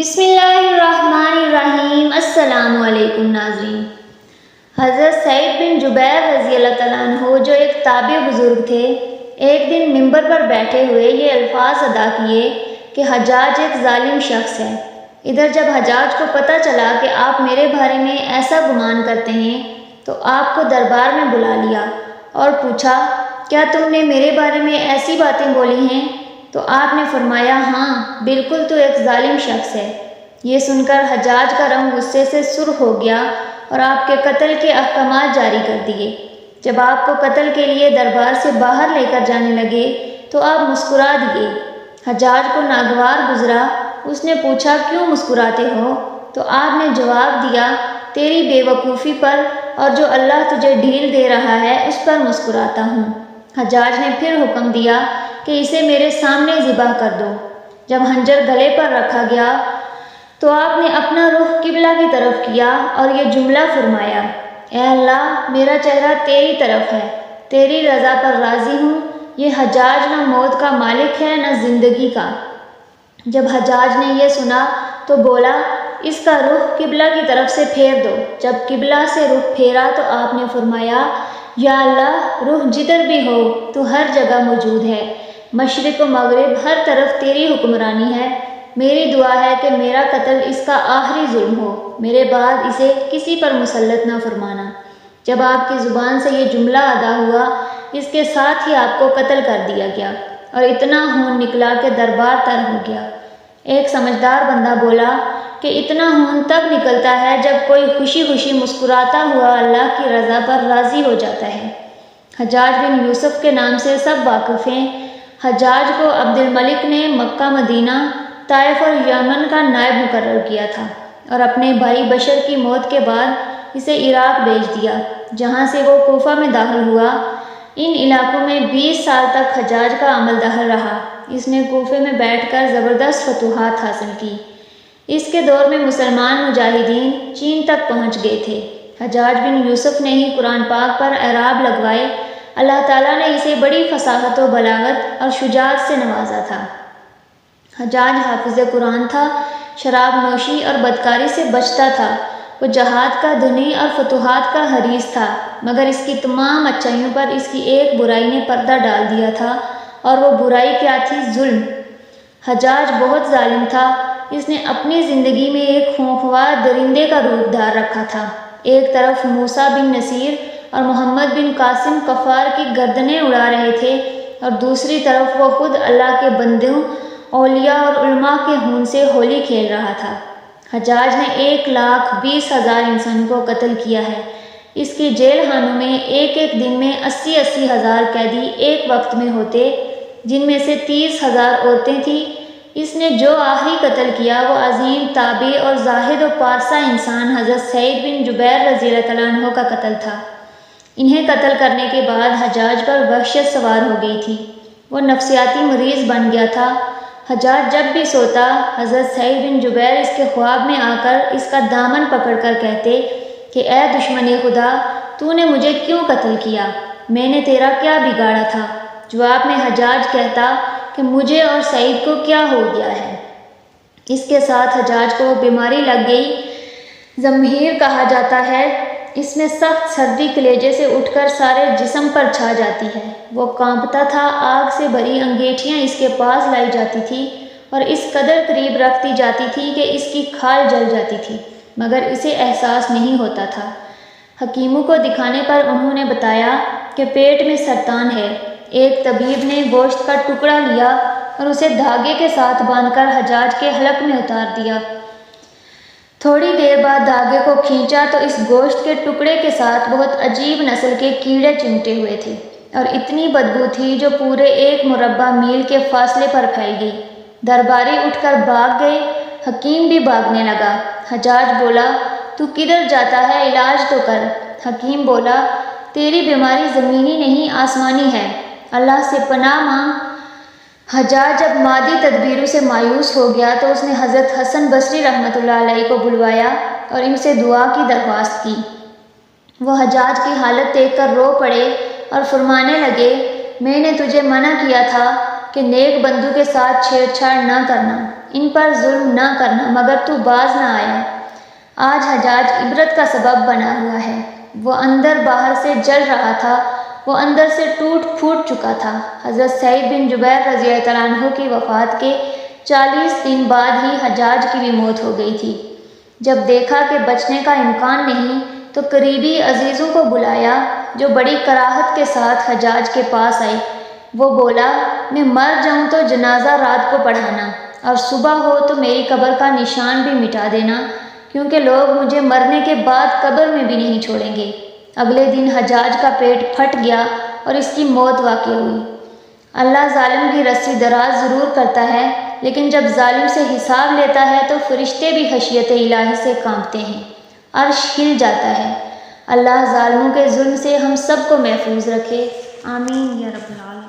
بسم اللہ الرحمن الرحیم۔ السلام علیکم ناظرین۔ حضرت سعید بن جبیر رضی اللہ تعالیٰ عنہ جو ایک تابع بزرگ تھے، ایک دن منبر پر بیٹھے ہوئے یہ الفاظ ادا کیے کہ حجاج ایک ظالم شخص ہے۔ ادھر جب حجاج کو پتہ چلا کہ آپ میرے بارے میں ایسا گمان کرتے ہیں تو آپ کو دربار میں بلا لیا اور پوچھا، کیا تم نے میرے بارے میں ایسی باتیں بولی ہیں؟ تو آپ نے فرمایا، ہاں بالکل، تو ایک ظالم شخص ہے۔ یہ سن کر حجاج کا رنگ غصے سے سرخ ہو گیا اور آپ کے قتل کے احکامات جاری کر دیے۔ جب آپ کو قتل کے لیے دربار سے باہر لے کر جانے لگے تو آپ مسکرا دیے۔ حجاج کو ناگوار گزرا۔ اس نے پوچھا، کیوں مسکراتے ہو؟ تو آپ نے جواب دیا، تیری بے وقوفی پر اور جو اللہ تجھے ڈھیل دے رہا ہے اس پر مسکراتا ہوں۔ حجاج نے پھر حکم دیا کہ اسے میرے سامنے ذبح کر دو۔ جب خنجر گلے پر رکھا گیا تو آپ نے اپنا رخ قبلہ کی طرف کیا اور یہ جملہ فرمایا، اے اللہ، میرا چہرہ تیری طرف ہے، تیری رضا پر راضی ہوں۔ یہ حجاج نہ موت کا مالک ہے نہ زندگی کا۔ جب حجاج نے یہ سنا تو بولا، اس کا رخ قبلہ کی طرف سے پھیر دو۔ جب قبلہ سے رخ پھیرا تو آپ نے فرمایا، یا اللہ، رخ جدھر بھی ہو تو ہر جگہ موجود ہے، مشرق و مغرب ہر طرف تیری حکمرانی ہے۔ میری دعا ہے کہ میرا قتل اس کا آخری ظلم ہو، میرے بعد اسے کسی پر مسلط نہ فرمانا۔ جب آپ کی زبان سے یہ جملہ ادا ہوا، اس کے ساتھ ہی آپ کو قتل کر دیا گیا اور اتنا خون نکلا کہ دربار تر ہو گیا۔ ایک سمجھدار بندہ بولا کہ اتنا خون تب نکلتا ہے جب کوئی خوشی خوشی مسکراتا ہوا اللہ کی رضا پر راضی ہو جاتا ہے۔ حجاج بن یوسف کے نام سے سب واقف ہیں۔ حجاج کو عبد الملک نے مکہ، مدینہ، طائف اور یمن کا نائب مقرر کیا تھا اور اپنے بھائی بشر کی موت کے بعد اسے عراق بھیج دیا، جہاں سے وہ کوفہ میں داخل ہوا۔ ان علاقوں میں 20 سال تک حجاج کا عمل دخل رہا۔ اس نے کوفے میں بیٹھ کر زبردست فتوحات حاصل کی۔ اس کے دور میں مسلمان مجاہدین چین تک پہنچ گئے تھے۔ حجاج بن یوسف نے ہی قرآن پاک پر اعراب لگوائے۔ اللہ تعالیٰ نے اسے بڑی فصاحت و بلاغت اور شجاعت سے نوازا تھا۔ حجاج حافظ قرآن تھا، شراب نوشی اور بدکاری سے بچتا تھا۔ وہ جہاد کا دھنی اور فتوحات کا حریص تھا، مگر اس کی تمام اچھائیوں پر اس کی ایک برائی نے پردہ ڈال دیا تھا، اور وہ برائی کیا تھی؟ ظلم۔ حجاج بہت ظالم تھا۔ اس نے اپنی زندگی میں ایک خوفناک درندے کا روپ دھار رکھا تھا۔ ایک طرف موسیٰ بن نصیر اور محمد بن قاسم کفار کی گردنیں اڑا رہے تھے اور دوسری طرف وہ خود اللہ کے بندوں، اولیاء اور علماء کے خون سے ہولی کھیل رہا تھا۔ حجاج نے 1,20,000 انسانوں کو قتل کیا ہے۔ اس کی جیل خانوں میں ایک ایک دن میں 80,000 ہزار قیدی ایک وقت میں ہوتے، جن میں سے 30,000 عورتیں تھیں۔ اس نے جو آخری قتل کیا وہ عظیم تابع اور زاہد و پارسا انسان حضرت سعید بن جبیر رضی اللہ تعالیٰ عنہ کا قتل تھا۔ انہیں قتل کرنے کے بعد حجاج پر وحشت سوار ہو گئی تھی۔ وہ نفسیاتی مریض بن گیا تھا۔ حجاج جب بھی سوتا، حضرت سعید بن جبیر اس کے خواب میں آ کر اس کا دامن پکڑ کر کہتے کہ اے دشمن خدا، تو نے مجھے کیوں قتل کیا؟ میں نے تیرا کیا بگاڑا تھا؟ جواب میں حجاج کہتا کہ مجھے اور سعید کو کیا ہو گیا ہے؟ اس کے ساتھ حجاج کو بیماری لگ گئی، زمہیر کہا جاتا ہے۔ اس میں سخت سردی کلیجے سے اٹھ کر سارے جسم پر چھا جاتی ہے۔ وہ کانپتا تھا۔ آگ سے بھری انگیٹھیاں اس کے پاس لائی جاتی تھی اور اس قدر قریب رکھ دی جاتی تھی کہ اس کی کھال جل جاتی تھی، مگر اسے احساس نہیں ہوتا تھا۔ حکیموں کو دکھانے پر انہوں نے بتایا کہ پیٹ میں سرطان ہے۔ ایک طبیب نے گوشت کا ٹکڑا لیا اور اسے دھاگے کے ساتھ باندھ کر حجاج کے حلق میں اتار دیا۔ تھوڑی دیر بعد دھاگے کو کھینچا تو اس گوشت کے ٹکڑے کے ساتھ بہت عجیب نسل کے کیڑے چمٹے ہوئے تھے اور اتنی بدبو تھی جو پورے 1 مربع میل کے فاصلے پر پھیل گئی۔ درباری اٹھ کر بھاگ گئے۔ حکیم بھی بھاگنے لگا۔ حجاج بولا، تو کدھر جاتا ہے؟ علاج تو کر۔ حکیم بولا، تیری بیماری زمینی نہیں آسمانی ہے، اللہ سے پناہ مانگ۔ حجاج جب مادی تدبیروں سے مایوس ہو گیا تو اس نے حضرت حسن بصری رحمۃ اللہ علیہ کو بلوایا اور ان سے دعا کی درخواست کی۔ وہ حجاج کی حالت دیکھ کر رو پڑے اور فرمانے لگے، میں نے تجھے منع کیا تھا کہ نیک بندوں کے ساتھ چھیڑ چھاڑ نہ کرنا۔ ان پر ظلم نہ کرنا مگر تو باز نہ آیا۔ آج حجاج عبرت کا سبب بنا ہوا ہے۔ وہ اندر باہر سے جل رہا تھا، وہ اندر سے ٹوٹ پھوٹ چکا تھا۔ حضرت سعید بن جبیر رضی اللہ تعالیٰ عنہ کی وفات کے 40 دن بعد ہی حجاج کی بھی موت ہو گئی تھی۔ جب دیکھا کہ بچنے کا امکان نہیں تو قریبی عزیزوں کو بلایا جو بڑی کراہت کے ساتھ حجاج کے پاس آئے۔ وہ بولا، میں مر جاؤں تو جنازہ رات کو پڑھانا اور صبح ہو تو میری قبر کا نشان بھی مٹا دینا، کیونکہ لوگ مجھے مرنے کے بعد قبر میں بھی نہیں چھوڑیں گے۔ اگلے دن حجاج کا پیٹ پھٹ گیا اور اس کی موت واقع ہوئی۔ اللہ ظالم کی رسی دراز ضرور کرتا ہے، لیکن جب ظالم سے حساب لیتا ہے تو فرشتے بھی خشیت الہی سے کانپتے ہیں، عرش ہل جاتا ہے۔ اللہ ظالموں کے ظلم سے ہم سب کو محفوظ رکھے، آمین یا رب العالمین۔